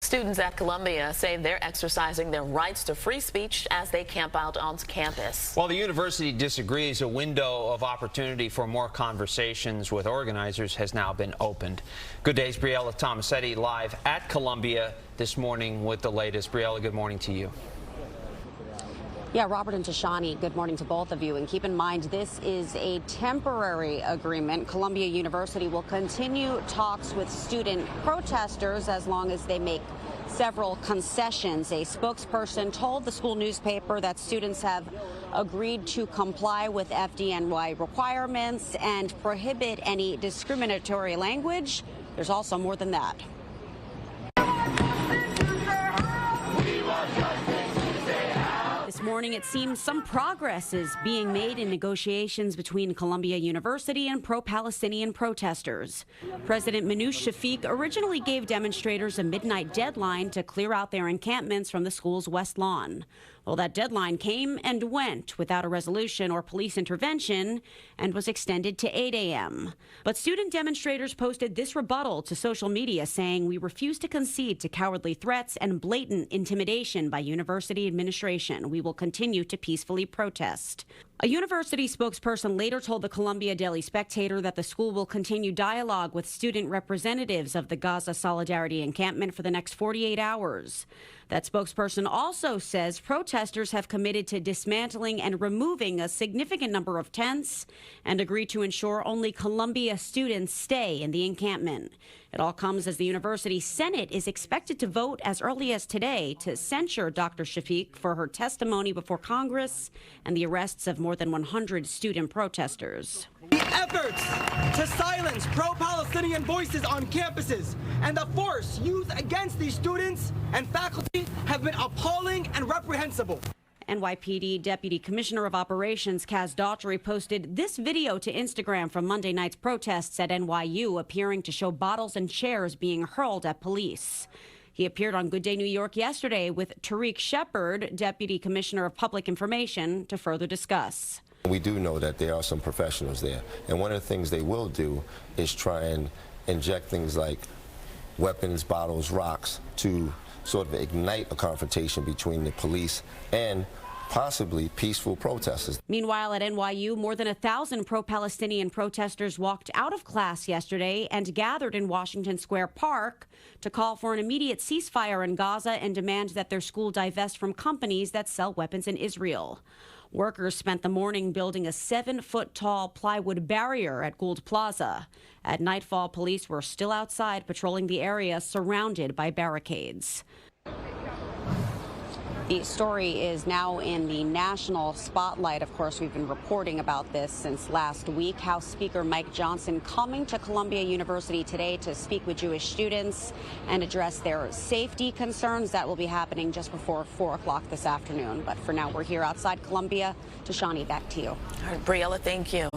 Students at Columbia say they're exercising their rights to free speech as they camp out on campus. While the university disagrees, a window of opportunity for more conversations with organizers has now been opened. Good day's Briella, Tomassetti live at Columbia this morning with the latest. Briella, good morning to you. Yeah, Robert and Tashani, good morning to both of you. And keep in mind, this is a temporary agreement. Columbia University will continue talks with student protesters as long as they make several concessions. A spokesperson told the school newspaper that students have agreed to comply with FDNY requirements and prohibit any discriminatory language. There's also more than that. This morning, it seems some progress is being made in negotiations between Columbia University and pro-Palestinian protesters. President Manoush Shafiq originally gave demonstrators a midnight deadline to clear out their encampments from the school's west lawn. Well, that deadline came and went without a resolution or police intervention and was extended to 8 a.m. But student demonstrators posted this rebuttal to social media saying, "We refuse to concede to cowardly threats and blatant intimidation by university administration. We will continue to peacefully protest." A university spokesperson later told the Columbia Daily Spectator that the school will continue dialogue with student representatives of the Gaza Solidarity Encampment for the next 48 hours. That spokesperson also says protesters have committed to dismantling and removing a significant number of tents and agreed to ensure only Columbia students stay in the encampment. It all comes as the university Senate is expected to vote as early as today to censure Dr. Shafiq for her testimony before Congress and the arrests of more than 100 student protesters. The efforts to silence pro-Palestinian voices on campuses and the force used against these students and faculty have been appalling and reprehensible. NYPD Deputy Commissioner of Operations Kaz Daughtry posted this video to Instagram from Monday night's protests at NYU, appearing to show bottles and chairs being hurled at police. He appeared on Good Day New York yesterday with Tariq Shepard, Deputy Commissioner of Public Information, to further discuss. We do know that there are some professionals there, and one of the things they will do is try and inject things like weapons, bottles, rocks to sort of ignite a confrontation between the police and possibly peaceful protesters. Meanwhile, at NYU, more than 1,000 pro-Palestinian protesters walked out of class yesterday and gathered in Washington Square Park to call for an immediate ceasefire in Gaza and demand that their school divest from companies that sell weapons in Israel. Workers spent the morning building a 7-foot-tall plywood barrier at Gould Plaza. At nightfall, police were still outside patrolling the area surrounded by barricades. The story is now in the national spotlight. Of course, we've been reporting about this since last week. House Speaker Mike Johnson coming to Columbia University today to speak with Jewish students and address their safety concerns. That will be happening just before 4 o'clock this afternoon. But for now, we're here outside Columbia. Tashani, back to you. All right, Briella, thank you.